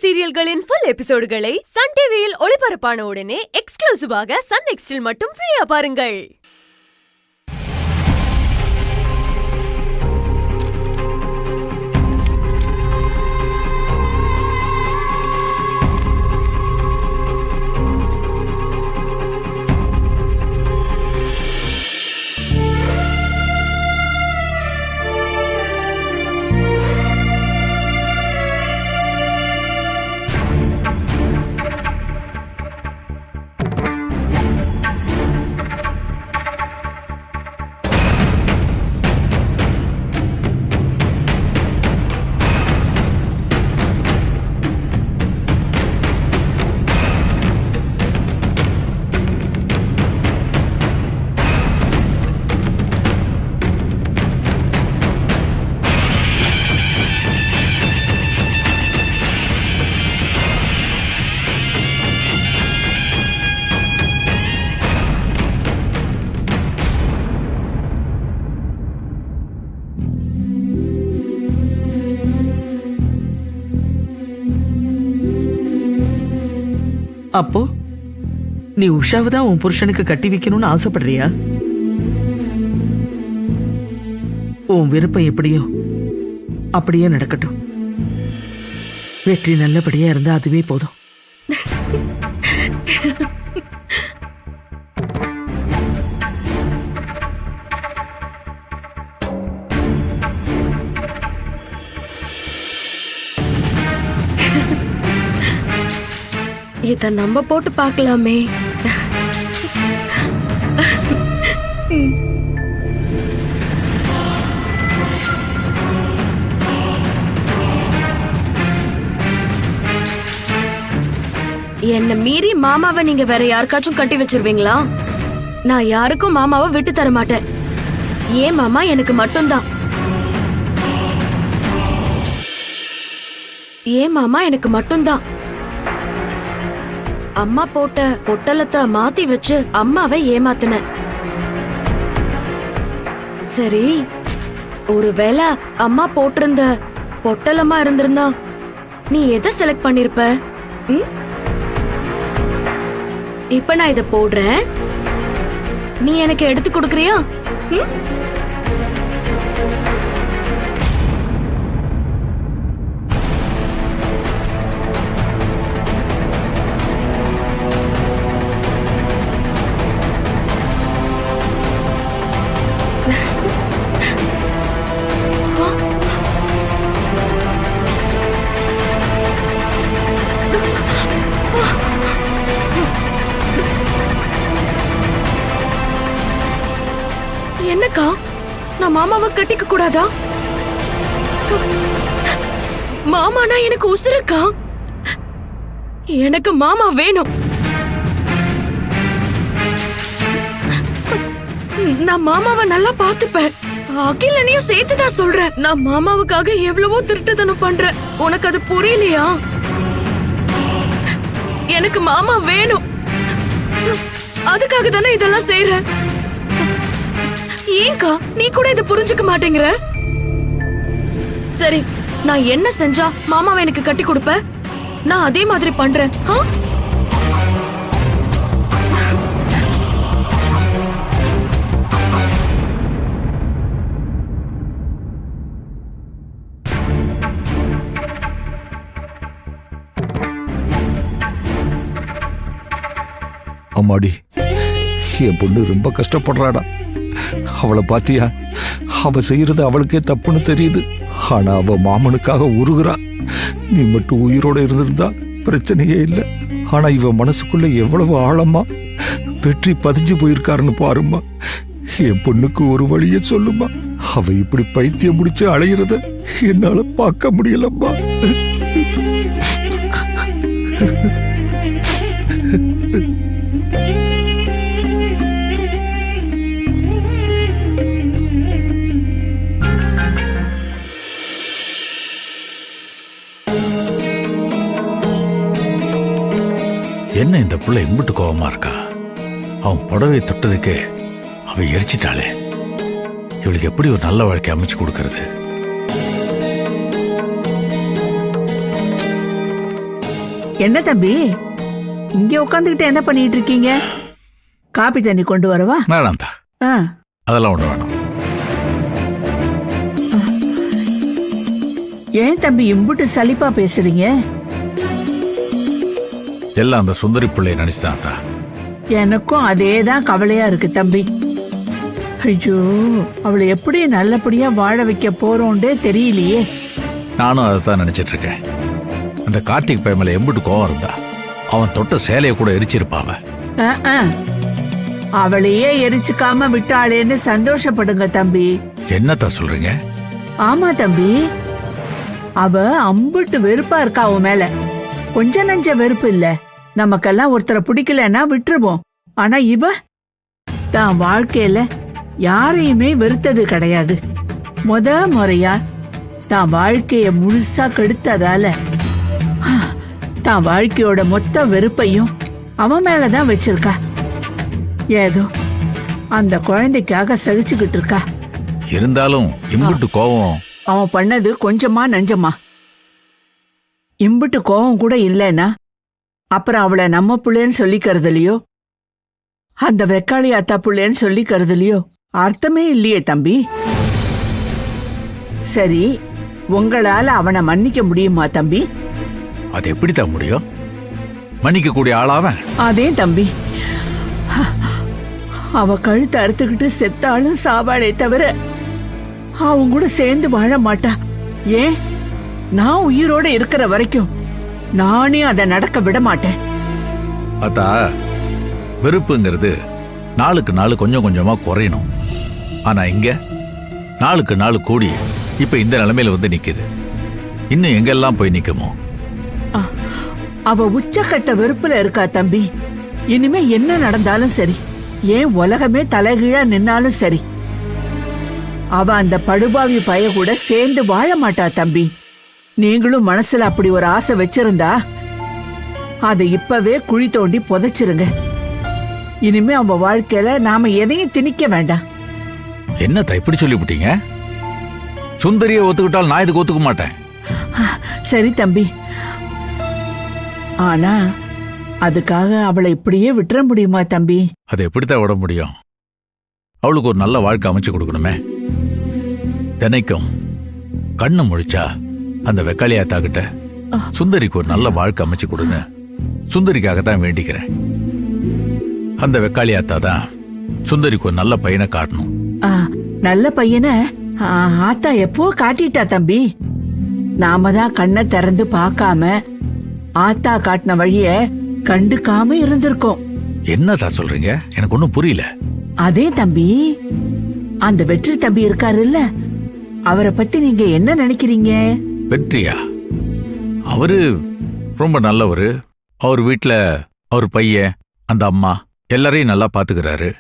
சீரியல்களின் full எபிசோடுகளை Sun டிவியில் ஒளிபரப்பான உடனே எக்ஸ்க்ளூசிவாக சன் நெக்ஸ்டில் மட்டும் ஃப்ரீயா பாருங்கள். அப்போ நீ உஷாவை தான் உன் புருஷனுக்கு கட்டி வைக்கணும்னு ஆசைப்படுறியா? உன் விருப்பம் எப்படியோ அப்படியே நடக்கட்டும். வெற்றி நல்லபடியா இருந்தா அதுவே போதும். இத நம்ம போட்டு பார்க்கலாமே. என்ன மீறி மாமாவை நீங்க வேற யாருக்காச்சும் கட்டி வச்சிருவீங்களா? நான் யாருக்கும் மாமாவை விட்டு தர மாட்டேன். ஏன் மாமா எனக்கு மட்டும்தான். ஏன் மாமா எனக்கு மட்டும்தான். அம்மா போட்ட பொட்டலத்தை மாத்தி வச்சு அம்மாவை ஏமாத்தின. சரி, ஒருவேளை அம்மா போட்டிருந்த பொட்டலமா இருந்திருந்தா நீ எதை செலக்ட் பண்ணிருப்ப? இப்ப நான் இத போடுறேன், நீ எனக்கு எடுத்து கொடுக்கறியா? என்னக்கா, நான் மாமாவை கட்டிக்க கூடாதா? மாமானா எனக்கு உசுருக்கா. எனக்கு மாமா வேணும். நான் மாமாவை நல்லா பாத்துப்பேன். அகிலனையும் சேர்த்துதான் சொல்றேன். நான் மாமாவுக்காக எவ்வளவோ திருட்டுத்தனம் பண்றேன். உனக்கு அது புரியலையா? எனக்கு மாமா வேணும். அதுக்காக தானே இதெல்லாம் செய்யறேன். ஏங்கா நீ கூட இத புரிஞ்சுக்க மாட்டேங்கிற? சரி, நான் என்ன செஞ்சா மாமாவை எனக்கு கட்டி கொடுப்ப? நான் அதே மாதிரி பண்றேன். அம்மாடி, என் பொண்ணு ரொம்ப கஷ்டப்படுறாடா. அவளை பாத்தியா? அவ செய்யறது அவளுக்கே தப்புன்னு தெரியுது. ஆனா அவ மாமனுக்காக உருகுறா. நீ மட்டும் உயிரோட இருந்திருந்தா பிரச்சனையே இல்லை. ஆனா இவ மனசுக்குள்ள எவ்வளவு ஆழமா வெற்றி பதிஞ்சு போயிருக்காருன்னு பாருமா. என் பொண்ணுக்கு ஒரு வழிய சொல்லுமா. அவ இப்படி பைத்தியம் முடிச்சு அலையிறத என்னால பார்க்க முடியலம்மா. என்ன இந்த புள்ள இம்புட்டு கோவமா இருக்கா? அவன் புடவை தொட்டதுக்கே அவ எரிச்சிட்டாளே. இவளுக்கு எப்படி ஒரு நல்ல வாழ்க்கை அமைச்சு கொடுக்கறது? என்ன தம்பி இங்க உட்காந்துக்கிட்டு என்ன பண்ணிட்டு இருக்கீங்க? காபி தண்ணி கொண்டு வரவா? வேணாம்தா, ஆ. அதெல்லாம் ஒண்ணு வேணும். ஏன் தம்பி இம்புட்டு சலிப்பா பேசுறீங்க? எல்லாம் அந்த சுந்தரி பிள்ளைய நினைச்சுதான். எனக்கும் அதேதான் கவலையா இருக்கு தம்பி. ஐயோ, அவளை எப்படி நல்லபடியா வாழ வைக்க போறோம்டே தெரியலையே. நானும் அதைத்தான் நினைச்சிட்டு இருக்கேன். அந்த கார்த்திக் பையன் மேல எம்பிட்டு கோவம் இருந்தா அவன் தொட்ட சேலையை கூட எரிச்சிருப்பாவ. அவளையே எரிச்சுக்காம விட்டாளேன்னு சந்தோஷப்படுங்க தம்பி. என்னத்தா சொல்றீங்க? ஆமா தம்பி, அவ அம்புட்டு வெறுப்பா இருக்கா அவன் மேல. கொஞ்ச நஞ்ச வெறுப்பு இல்ல. நமக்கெல்லாம் ஒருத்தரை பிடிக்கலன்னா விட்டுருவோம். ஆனா இவ தான் வாழ்க்கையில யாரையுமே வெறுத்தது கிடையாது. முறையா தான் வாழ்க்கைய முழுசா கெடுத்ததால தான் வாழ்க்கையோட மொத்த வெறுப்பையும் அவன் மேலதான் வச்சிருக்கா. ஏதோ அந்த குழந்தைக்காக சகிச்சுக்கிட்டு இருக்கா. இருந்தாலும் இம்புட்டு கோவம் அவன் பண்ணது கொஞ்சமா நஞ்சமா? இம்புட்டு கோவம் கூட இல்லைன்னா அப்புறம் அவளை நம்ம புள்ளேன்னு சொல்லிக்கிறதுலயோ அந்த வெக்காளி அத்தா புள்ளேன்னு சொல்லிக்கிறதுலயோ அர்த்தமே இல்லையே தம்பி. சரி, உங்களால அவனை மன்னிக்க முடியுமா தம்பி? அது எப்படித்தான் முடியும்? மன்னிக்க கூடிய ஆளாவன் அதே தம்பி, அவ கழுத்தை அறுத்துக்கிட்டு செத்தாலும் சாவாளே தவிர அவங்க கூட சேர்ந்து வாழ மாட்டா. ஏன், நான் உயிரோட இருக்கிற வரைக்கும் நானே அதை நடக்க விட மாட்டேன். அத்தா, வெறுப்புங்கிறது நாளுக்கு நாள் கொஞ்சம் கொஞ்சமா குறையணும். ஆனா இங்க நாளுக்கு நாள் கூடி இப்ப இந்த நிலைமையில வந்து நிக்குது. இன்னும் எங்கெல்லாம் போய் நிக்குமோ? அவ உச்சக்கட்ட வெறுப்புல இருக்கா தம்பி. இனிமே என்ன நடந்தாலும் சரி, ஏன் உலகமே தலைகீழா நின்னாலும் சரி, அவ அந்த படுபாவி பைய கூட சேர்ந்து வாழ மாட்டா தம்பி. நீங்களும் மனசுல அப்படி ஒரு ஆசை வச்சிருந்தா அதை இப்பவே குழி தோண்டி புதைச்சிருங்க. இனிமே அவ வாழ்க்கையில நாம எதையும் திணிக்க வேண்டாம். என்னத்தா இப்படி சொல்லிவிட்டீங்க? சுந்தரியை ஒத்துக்கிட்டால் நான் இதுக்கு ஒத்துக்க மாட்டேன். சரி தம்பி, ஆனா அதுக்காக அவளை இப்படியே விட்டுற முடியுமா தம்பி? அதை எப்படித்தான் விட முடியும்? அவளுக்கு ஒரு நல்ல வாழ்க்கை அமைச்சு கொடுக்கணுமே. தினைக்கும் கண்ணு முழிச்சா அந்த வெக்காளியாத்தா கிட்ட சுந்தரிக்கு ஒரு நல்ல வாழ்க்கை அமைச்சு கொடுங்க, சுந்தரிக்காகத்தான் வேண்டிக்கிறேன். அந்த வெக்காளியாத்தா தான் சுந்தரிக்கு ஒரு நல்ல பையனை காட்டணும். நல்ல பையனை ஆத்தா எப்போ காட்டிட்டா தம்பி. நாம தான் கண்ணை திறந்து பார்க்காம ஆத்தா காட்டின வழிய கண்டுக்காம இருந்திருக்கோம். என்னதா சொல்றீங்க? எனக்கு ஒண்ணும் புரியல. அதே தம்பி, அந்த வெற்றி தம்பி இருக்காருல்ல, அவரை பத்தி நீங்க என்ன நினைக்கிறீங்க? வெற்றியா? அவரு ரொம்ப நல்லவரு. அவர் வீட்டுல அவர் பையன், அந்த அம்மா எல்லாரையும் நல்லா பாத்துக்கிறாரு.